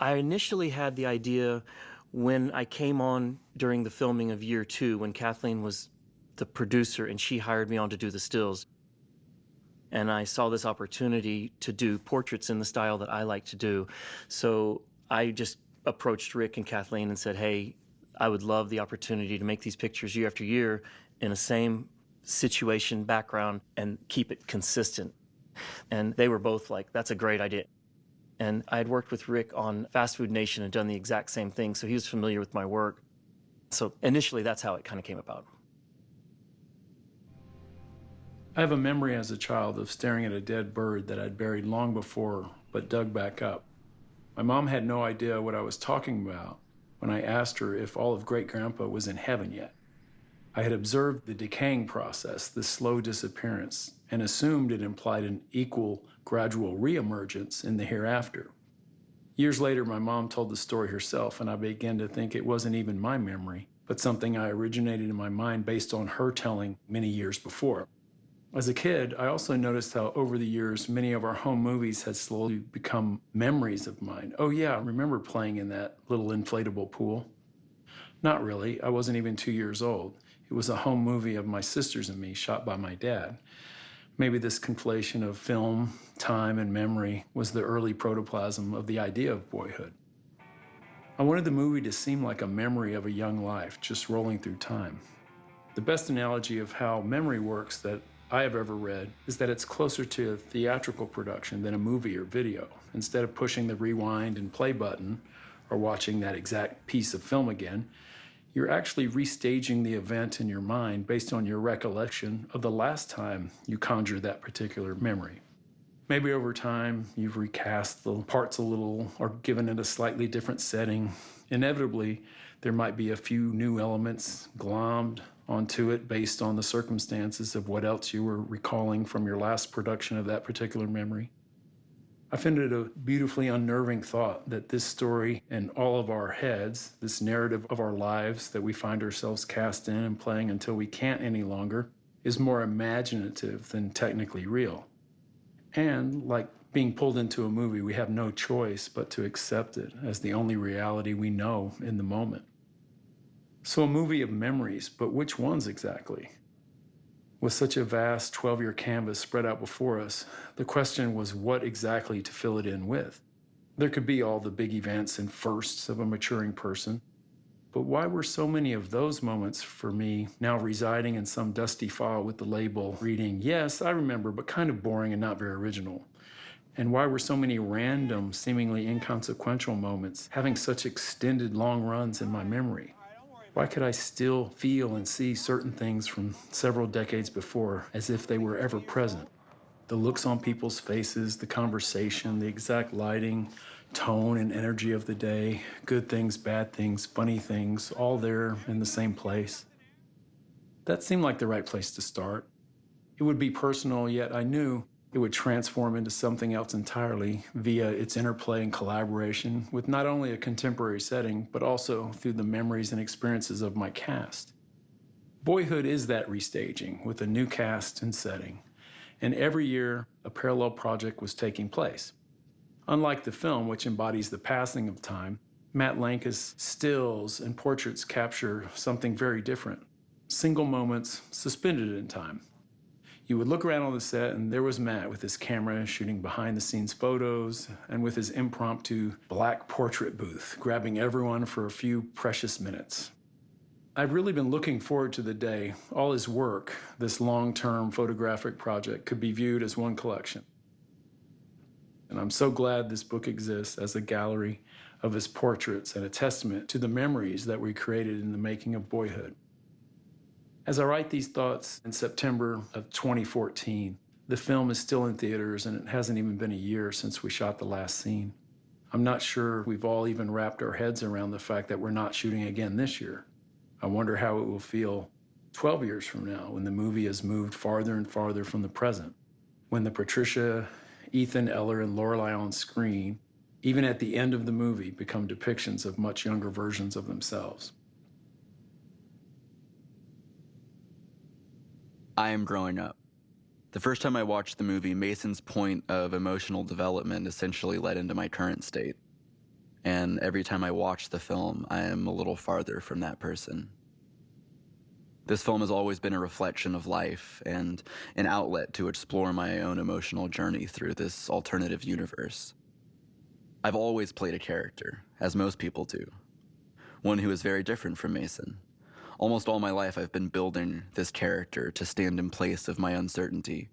I initially had the idea when I came on during the filming of year two, when Kathleen was the producer and she hired me on to do the stills. And I saw this opportunity to do portraits in the style that I like to do. So I just approached Rick and Kathleen and said, hey, I would love the opportunity to make these pictures year after year in the same situation, background, and keep it consistent. And they were both like, that's a great idea. And I had worked with Rick on Fast Food Nation and done the exact same thing, so he was familiar with my work. So initially, that's how it kind of came about. I have a memory as a child of staring at a dead bird that I'd buried long before, but dug back up. My mom had no idea what I was talking about when I asked her if all of Great-Grandpa was in heaven yet. I had observed the decaying process, the slow disappearance, and assumed it implied an equal, gradual reemergence in the hereafter. Years later, my mom told the story herself, and I began to think it wasn't even my memory, but something I originated in my mind based on her telling many years before. As a kid, I also noticed how over the years, many of our home movies had slowly become memories of mine. Oh yeah, I remember playing in that little inflatable pool. Not really, I wasn't even 2 years old. It was a home movie of my sisters and me, shot by my dad. Maybe this conflation of film, time, and memory was the early protoplasm of the idea of Boyhood. I wanted the movie to seem like a memory of a young life, just rolling through time. The best analogy of how memory works that I have ever read is that it's closer to a theatrical production than a movie or video. Instead of pushing the rewind and play button or watching that exact piece of film again, you're actually restaging the event in your mind based on your recollection of the last time you conjured that particular memory. Maybe over time, you've recast the parts a little or given it a slightly different setting. Inevitably, there might be a few new elements glommed onto it based on the circumstances of what else you were recalling from your last production of that particular memory. I find it a beautifully unnerving thought that this story in all of our heads, this narrative of our lives that we find ourselves cast in and playing until we can't any longer, is more imaginative than technically real. And like being pulled into a movie, we have no choice but to accept it as the only reality we know in the moment. So a movie of memories, but which ones exactly? With such a vast 12-year canvas spread out before us, the question was what exactly to fill it in with. There could be all the big events and firsts of a maturing person, but why were so many of those moments for me now residing in some dusty file with the label reading, yes, I remember, but kind of boring and not very original? And why were so many random, seemingly inconsequential moments having such extended long runs in my memory? Why could I still feel and see certain things from several decades before as if they were ever present? The looks on people's faces, the conversation, the exact lighting, tone, and energy of the day, good things, bad things, funny things, all there in the same place. That seemed like the right place to start. It would be personal, yet I knew it would transform into something else entirely via its interplay and collaboration with not only a contemporary setting, but also through the memories and experiences of my cast. Boyhood is that restaging with a new cast and setting, and every year a parallel project was taking place. Unlike the film, which embodies the passing of time, Matt Lanka's stills and portraits capture something very different. Single moments suspended in time. You would look around on the set, and there was Matt with his camera shooting behind-the-scenes photos and with his impromptu black portrait booth, grabbing everyone for a few precious minutes. I've really been looking forward to the day all his work, this long-term photographic project, could be viewed as one collection. And I'm so glad this book exists as a gallery of his portraits and a testament to the memories that we created in the making of Boyhood. As I write these thoughts in September of 2014, the film is still in theaters and it hasn't even been a year since we shot the last scene. I'm not sure we've all even wrapped our heads around the fact that we're not shooting again this year. I wonder how it will feel 12 years from now when the movie has moved farther and farther from the present, when the Patricia, Ethan, Eller, and Lorelai on screen, even at the end of the movie, become depictions of much younger versions of themselves. I am growing up. The first time I watched the movie, Mason's point of emotional development essentially led into my current state. and every time I watch the film, I am a little farther from that person. This film has always been a reflection of life and an outlet to explore my own emotional journey through this alternative universe. I've always played a character, as most people do, one who is very different from Mason. Almost all my life I've been building this character to stand in place of my uncertainty,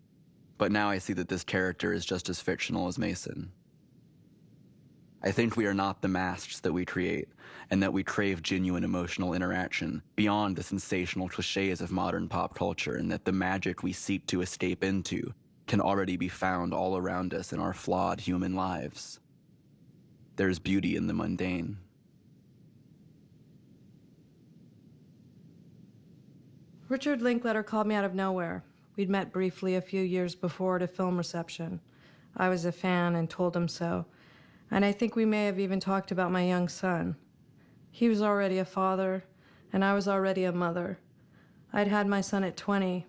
but now I see that this character is just as fictional as Mason. I think we are not the masks that we create, and that we crave genuine emotional interaction beyond the sensational cliches of modern pop culture, and that the magic we seek to escape into can already be found all around us in our flawed human lives. There's beauty in the mundane. Richard Linklater called me out of nowhere. We'd met briefly a few years before at a film reception. I was a fan and told him so, and I think we may have even talked about my young son. He was already a father, and I was already a mother. I'd had my son at 20.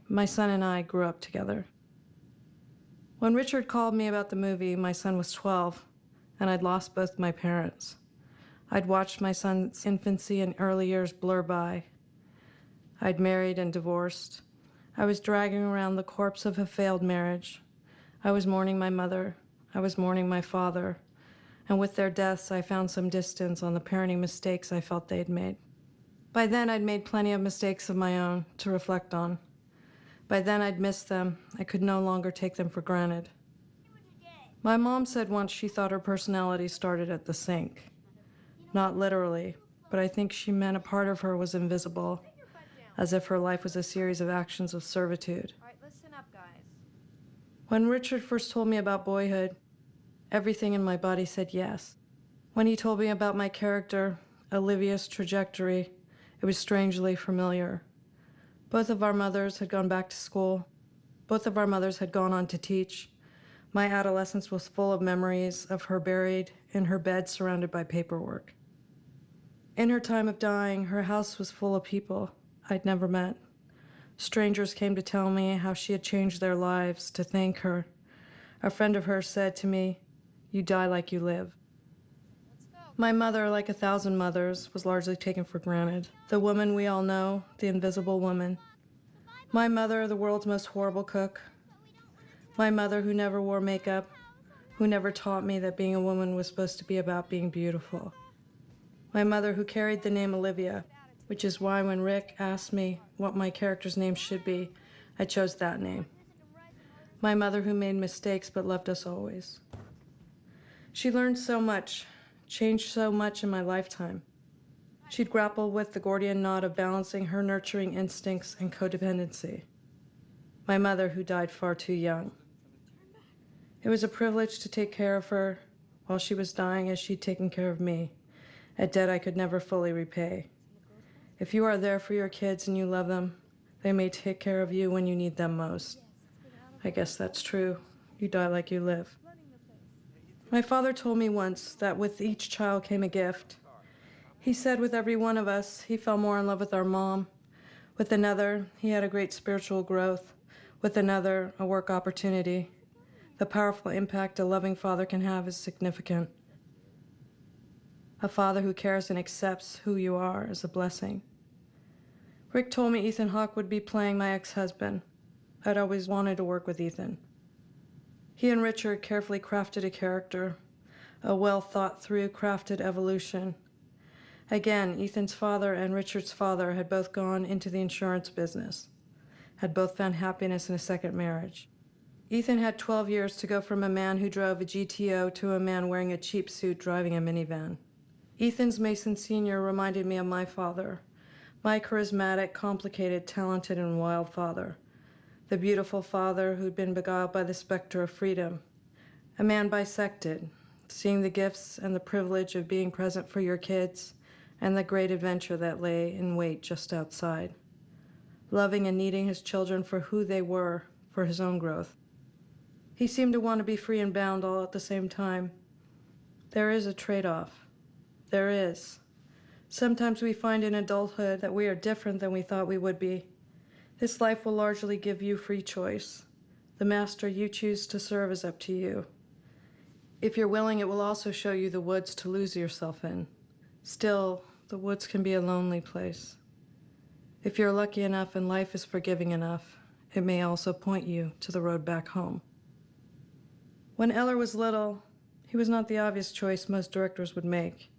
My son and I grew up together. When Richard called me about the movie, my son was 12, and I'd lost both my parents. I'd watched my son's infancy and early years blur by. I'd married and divorced. I was dragging around the corpse of a failed marriage. I was mourning my mother. I was mourning my father. And with their deaths, I found some distance on the parenting mistakes I felt they'd made. By then, I'd made plenty of mistakes of my own to reflect on. By then, I'd missed them. I could no longer take them for granted. My mom said once she thought her personality started at the sink. Not literally, but I think she meant a part of her was invisible, as if her life was a series of actions of servitude. All right, listen up, guys. When Richard first told me about Boyhood, everything in my body said yes. When he told me about my character, Olivia's trajectory, it was strangely familiar. Both of our mothers had gone back to school. Both of our mothers had gone on to teach. My adolescence was full of memories of her buried in her bed surrounded by paperwork. In her time of dying, her house was full of people I'd never met. Strangers came to tell me how she had changed their lives, to thank her. A friend of hers said to me, "You die like you live." My mother, like 1,000 mothers, was largely taken for granted. The woman we all know, the invisible woman. My mother, the world's most horrible cook. My mother, who never wore makeup, who never taught me that being a woman was supposed to be about being beautiful. My mother, who carried the name Olivia, which is why when Rick asked me what my character's name should be, I chose that name. My mother, who made mistakes but loved us always. She learned so much, changed so much in my lifetime. She'd grapple with the Gordian knot of balancing her nurturing instincts and codependency. My mother, who died far too young. It was a privilege to take care of her while she was dying as she'd taken care of me, a debt I could never fully repay. If you are there for your kids and you love them, they may take care of you when you need them most. I guess that's true. You die like you live. My father told me once that with each child came a gift. He said with every one of us, he fell more in love with our mom. With another, he had a great spiritual growth. With another, a work opportunity. The powerful impact a loving father can have is significant. A father who cares and accepts who you are is a blessing. Rick told me Ethan Hawke would be playing my ex-husband. I'd always wanted to work with Ethan. He and Richard carefully crafted a character, a well-thought-through, crafted evolution. Again, Ethan's father and Richard's father had both gone into the insurance business, had both found happiness in a second marriage. Ethan had 12 years to go from a man who drove a GTO to a man wearing a cheap suit driving a minivan. Ethan's Mason Sr. reminded me of my father, my charismatic, complicated, talented, and wild father. The beautiful father who'd been beguiled by the specter of freedom. A man bisected, seeing the gifts and the privilege of being present for your kids and the great adventure that lay in wait just outside. Loving and needing his children for who they were, for his own growth. He seemed to want to be free and bound all at the same time. There is a trade-off. There is. Sometimes we find in adulthood that we are different than we thought we would be. This life will largely give you free choice. The master you choose to serve is up to you. If you're willing, it will also show you the woods to lose yourself in. Still, the woods can be a lonely place. If you're lucky enough and life is forgiving enough, it may also point you to the road back home. When Eller was little, he was not the obvious choice most directors would make.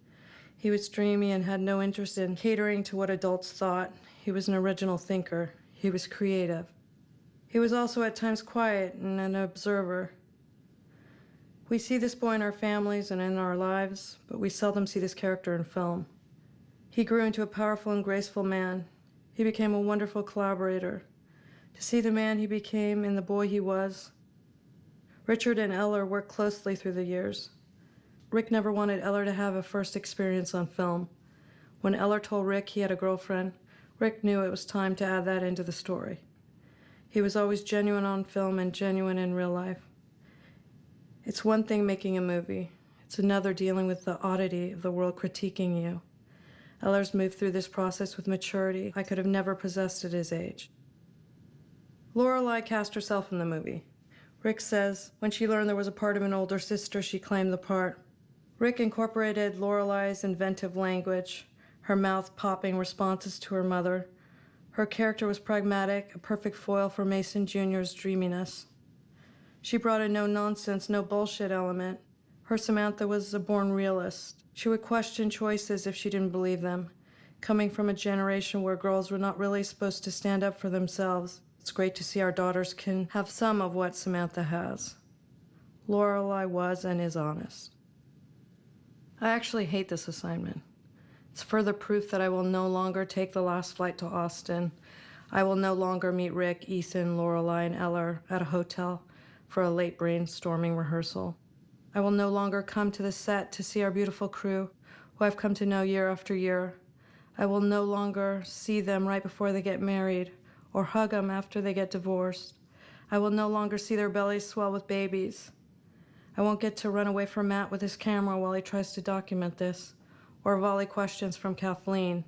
He was dreamy and had no interest in catering to what adults thought. He was an original thinker. He was creative. He was also at times quiet and an observer. We see this boy in our families and in our lives, but we seldom see this character in film. He grew into a powerful and graceful man. He became a wonderful collaborator. To see the man he became in the boy he was. Richard and Eller worked closely through the years. Rick never wanted Eller to have a first experience on film. When Eller told Rick he had a girlfriend, Rick knew it was time to add that into the story. He was always genuine on film and genuine in real life. It's one thing making a movie. It's another dealing with the oddity of the world critiquing you. Eller's moved through this process with maturity I could have never possessed at his age. Lorelei cast herself in the movie. Rick says when she learned there was a part of an older sister, she claimed the part. Rick incorporated Lorelei's inventive language, her mouth popping responses to her mother. Her character was pragmatic, a perfect foil for Mason Jr.'s dreaminess. She brought a no-nonsense, no bullshit element. Her Samantha was a born realist. She would question choices if she didn't believe them. Coming from a generation where girls were not really supposed to stand up for themselves, it's great to see our daughters can have some of what Samantha has. Lorelei was and is honest. I actually hate this assignment. It's further proof that I will no longer take the last flight to Austin. I will no longer meet Rick, Ethan, Lorelei, and Eller at a hotel for a late brainstorming rehearsal. I will no longer come to the set to see our beautiful crew, who I've come to know year after year. I will no longer see them right before they get married, or hug them after they get divorced. I will no longer see their bellies swell with babies. I won't get to run away from Matt with his camera while he tries to document this, or volley questions from Kathleen.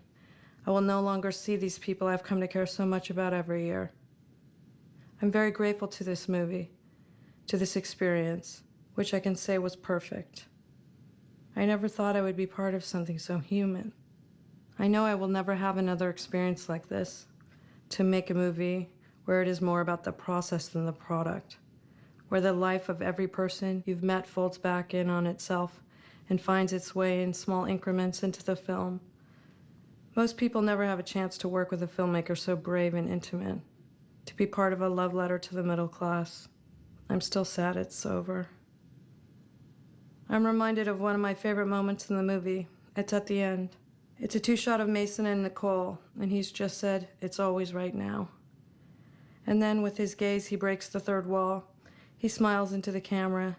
I will no longer see these people I've come to care so much about every year. I'm very grateful to this movie, to this experience, which I can say was perfect. I never thought I would be part of something so human. I know I will never have another experience like this, to make a movie where it is more about the process than the product, where the life of every person you've met folds back in on itself and finds its way in small increments into the film. Most people never have a chance to work with a filmmaker so brave and intimate, to be part of a love letter to the middle class. I'm still sad it's over. I'm reminded of one of my favorite moments in the movie. It's at the end. It's a two-shot of Mason and Nicole, and he's just said, "It's always right now." And then with his gaze, he breaks the third wall. He smiles into the camera.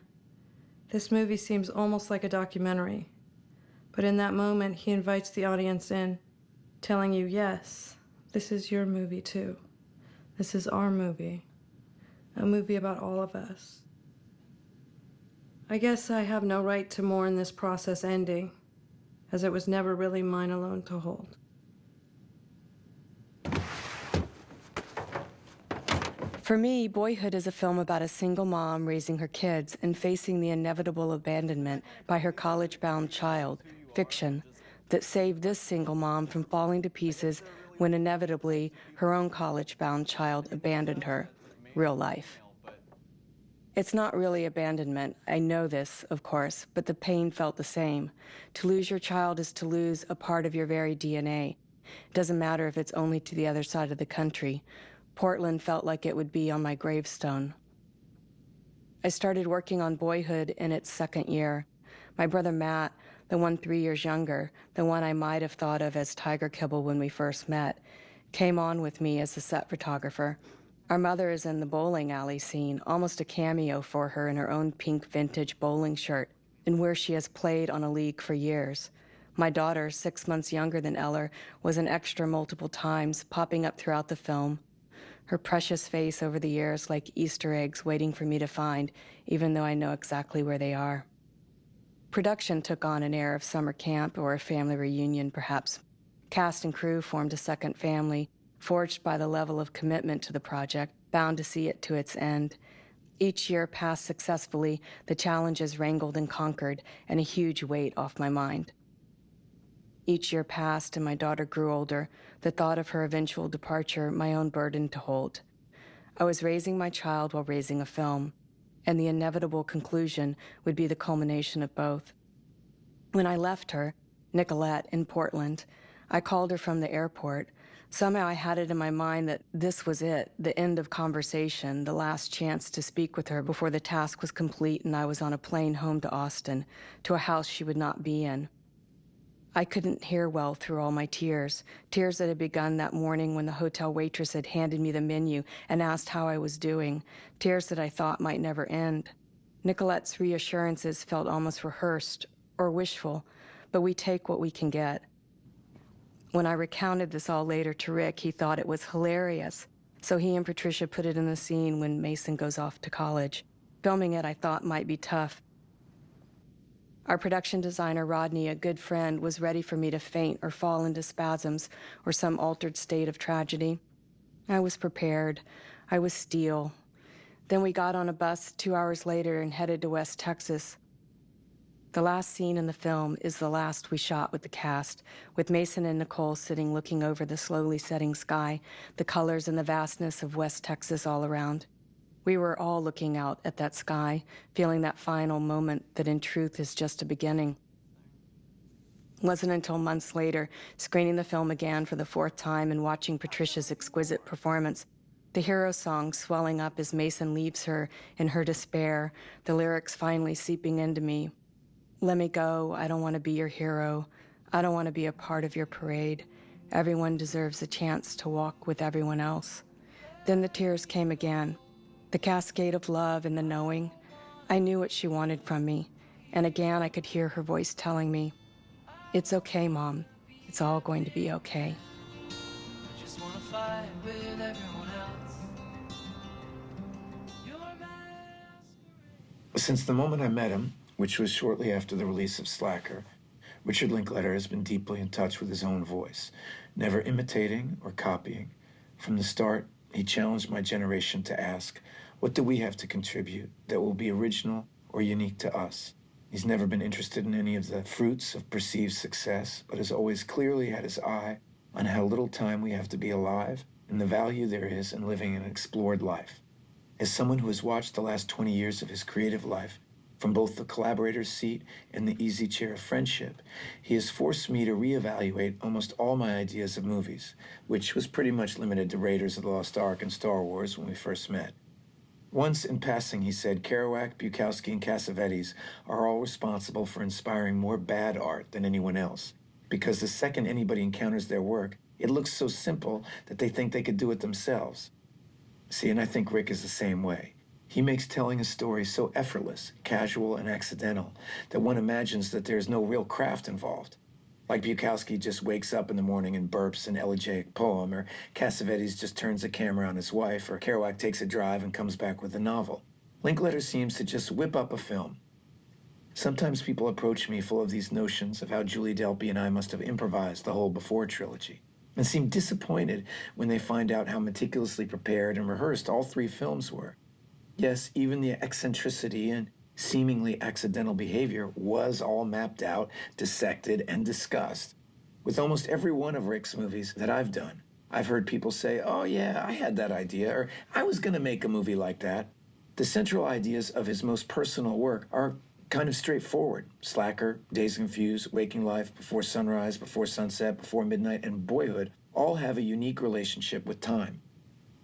This movie seems almost like a documentary. But in that moment, he invites the audience in, telling you, yes, this is your movie too. This is our movie. A movie about all of us. I guess I have no right to mourn this process ending, as it was never really mine alone to hold. For me, Boyhood is a film about a single mom raising her kids and facing the inevitable abandonment by her college-bound child, fiction, that saved this single mom from falling to pieces when inevitably her own college-bound child abandoned her, real life. It's not really abandonment. I know this, of course, but the pain felt the same. To lose your child is to lose a part of your very DNA. It doesn't matter if it's only to the other side of the country. Portland felt like it would be on my gravestone. I started working on Boyhood in its second year. My brother Matt, the one 3 years younger, the one I might have thought of as Tiger Kibble when we first met, came on with me as the set photographer. Our mother is in the bowling alley scene, almost a cameo for her in her own pink vintage bowling shirt, and where she has played on a league for years. My daughter, 6 months younger than Eller, was an extra multiple times, popping up throughout the film. Her precious face over the years like Easter eggs waiting for me to find, even though I know exactly where they are. Production took on an air of summer camp or a family reunion, perhaps. Cast and crew formed a second family, forged by the level of commitment to the project, bound to see it to its end. Each year passed successfully, the challenges wrangled and conquered, and a huge weight off my mind. Each year passed and my daughter grew older, the thought of her eventual departure my own burden to hold. I was raising my child while raising a film, and the inevitable conclusion would be the culmination of both. When I left her, Nicolette, in Portland, I called her from the airport. Somehow I had it in my mind that this was it, the end of conversation, the last chance to speak with her before the task was complete and I was on a plane home to Austin, to a house she would not be in. I couldn't hear well through all my tears, tears that had begun that morning when the hotel waitress had handed me the menu and asked how I was doing, tears that I thought might never end. Nicolette's reassurances felt almost rehearsed or wishful, but we take what we can get. When I recounted this all later to Rick, he thought it was hilarious, so he and Patricia put it in the scene when Mason goes off to college. Filming it, I thought, might be tough. Our production designer, Rodney, a good friend, was ready for me to faint or fall into spasms or some altered state of tragedy. I was prepared. I was steel. Then we got on a bus 2 hours later and headed to West Texas. The last scene in the film is the last we shot with the cast, with Mason and Nicole sitting looking over the slowly setting sky, the colors and the vastness of West Texas all around. We were all looking out at that sky, feeling that final moment that in truth is just a beginning. It wasn't until months later, screening the film again for the 4th time and watching Patricia's exquisite performance, the hero song swelling up as Mason leaves her in her despair, the lyrics finally seeping into me. Let me go, I don't want to be your hero. I don't want to be a part of your parade. Everyone deserves a chance to walk with everyone else. Then the tears came again. The cascade of love and the knowing. I knew what she wanted from me, and again I could hear her voice telling me, "It's okay, Mom. It's all going to be okay." I just wanna fly with everyone else. Your masquerade. Since the moment I met him, which was shortly after the release of Slacker, Richard Linklater has been deeply in touch with his own voice, never imitating or copying. From the start, he challenged my generation to ask, what do we have to contribute that will be original or unique to us? He's never been interested in any of the fruits of perceived success, but has always clearly had his eye on how little time we have to be alive and the value there is in living an explored life. As someone who has watched the last 20 years of his creative life, from both the collaborator's seat and the easy chair of friendship, he has forced me to reevaluate almost all my ideas of movies, which was pretty much limited to Raiders of the Lost Ark and Star Wars when we first met. Once, in passing, he said Kerouac, Bukowski, and Cassavetes are all responsible for inspiring more bad art than anyone else, because the second anybody encounters their work, it looks so simple that they think they could do it themselves. See, and I think Rick is the same way. He makes telling a story so effortless, casual, and accidental that one imagines that there's no real craft involved. Like Bukowski just wakes up in the morning and burps an elegiac poem, or Cassavetes just turns the camera on his wife, or Kerouac takes a drive and comes back with a novel. Linklater seems to just whip up a film. Sometimes people approach me full of these notions of how Julie Delpy and I must have improvised the whole Before trilogy, and seem disappointed when they find out how meticulously prepared and rehearsed all 3 films were. Yes, even the eccentricity and seemingly accidental behavior was all mapped out, dissected, and discussed. With almost every one of Rick's movies that I've done, I've heard people say, oh yeah, I had that idea, or I was gonna make a movie like that. The central ideas of his most personal work are kind of straightforward. Slacker, Dazed and Confused, Waking Life, Before Sunrise, Before Sunset, Before Midnight, and Boyhood all have a unique relationship with time.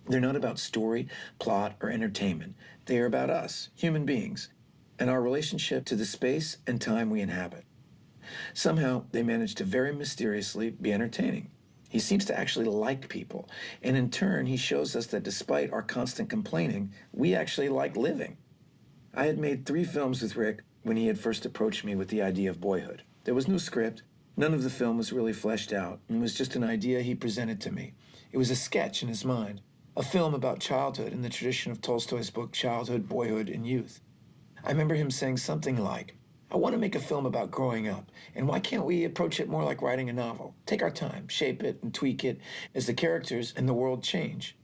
They're not about story, plot, or entertainment. They are about us, human beings, and our relationship to the space and time we inhabit. Somehow, they manage to very mysteriously be entertaining. He seems to actually like people, and in turn, he shows us that despite our constant complaining, we actually like living. I had made 3 films with Rick when he had first approached me with the idea of Boyhood. There was no script. None of the film was really fleshed out, and was just an idea he presented to me. It was a sketch in his mind. A film about childhood in the tradition of Tolstoy's book Childhood, Boyhood, and Youth. I remember him saying something like, I want to make a film about growing up, and why can't we approach it more like writing a novel? Take our time, shape it, and tweak it as the characters and the world change.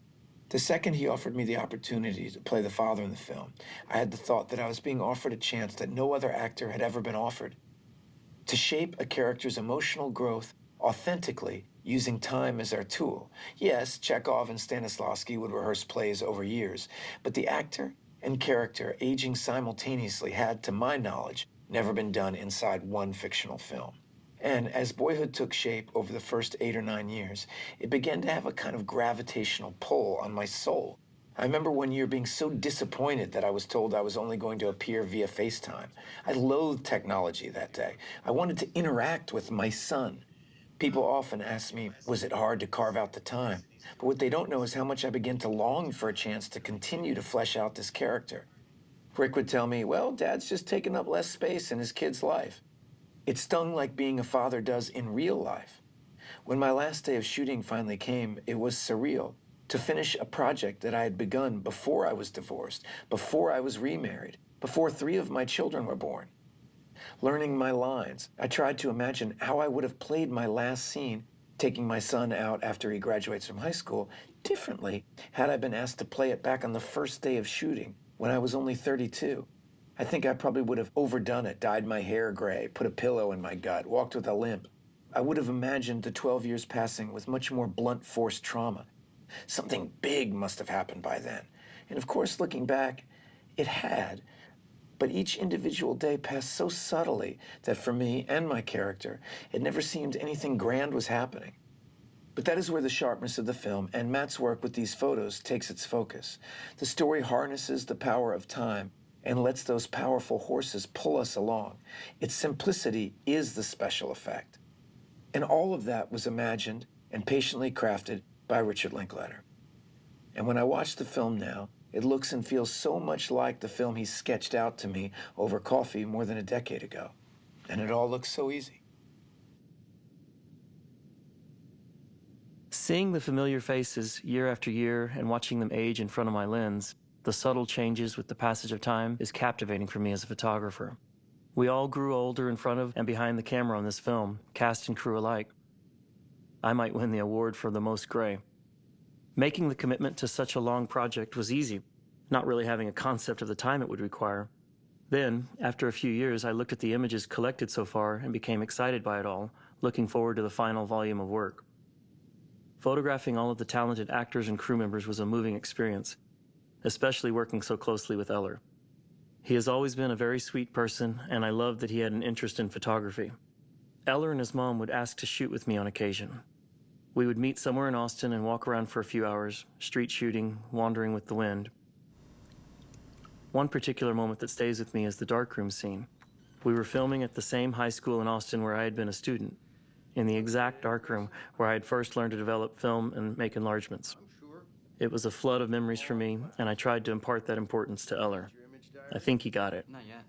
The second he offered me the opportunity to play the father in the film, I had the thought that I was being offered a chance that no other actor had ever been offered. To shape a character's emotional growth authentically using time as our tool. Yes, Chekhov and Stanislavski would rehearse plays over years, but the actor and character aging simultaneously had, to my knowledge, never been done inside one fictional film. And as Boyhood took shape over the first 8 or 9 years, it began to have a kind of gravitational pull on my soul. I remember one year being so disappointed that I was told I was only going to appear via FaceTime. I loathed technology that day. I wanted to interact with my son. People often ask me, was it hard to carve out the time? But what they don't know is how much I began to long for a chance to continue to flesh out this character. Rick would tell me, well, Dad's just taking up less space in his kid's life. It stung like being a father does in real life. When my last day of shooting finally came, it was surreal to finish a project that I had begun before I was divorced, before I was remarried, before 3 of my children were born. Learning my lines, I tried to imagine how I would have played my last scene, taking my son out after he graduates from high school, differently had I been asked to play it back on the first day of shooting when I was only 32. I think I probably would have overdone it, dyed my hair gray, put a pillow in my gut, walked with a limp. I would have imagined the 12 years passing with much more blunt force trauma. Something big must have happened by then. And of course, looking back, it had. But each individual day passed so subtly that for me and my character, it never seemed anything grand was happening. But that is where the sharpness of the film and Matt's work with these photos takes its focus. The story harnesses the power of time and lets those powerful horses pull us along. Its simplicity is the special effect. And all of that was imagined and patiently crafted by Richard Linklater. And when I watch the film now, it looks and feels so much like the film he sketched out to me over coffee more than a decade ago. And it all looks so easy. Seeing the familiar faces year after year and watching them age in front of my lens, the subtle changes with the passage of time, is captivating for me as a photographer. We all grew older in front of and behind the camera on this film, cast and crew alike. I might win the award for the most gray. Making the commitment to such a long project was easy, not really having a concept of the time it would require. Then, after a few years, I looked at the images collected so far and became excited by it all, looking forward to the final volume of work. Photographing all of the talented actors and crew members was a moving experience, especially working so closely with Eller. He has always been a very sweet person, and I loved that he had an interest in photography. Eller and his mom would ask to shoot with me on occasion. We would meet somewhere in Austin and walk around for a few hours, street shooting, wandering with the wind. One particular moment that stays with me is the darkroom scene. We were filming at the same high school in Austin where I had been a student, in the exact darkroom where I had first learned to develop film and make enlargements. It was a flood of memories for me, and I tried to impart that importance to Eller. I think he got it. Not yet.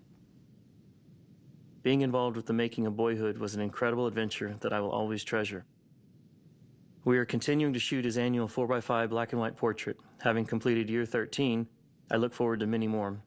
Being involved with the making of Boyhood was an incredible adventure that I will always treasure. We are continuing to shoot his annual 4x5 black and white portrait. Having completed year 13, I look forward to many more.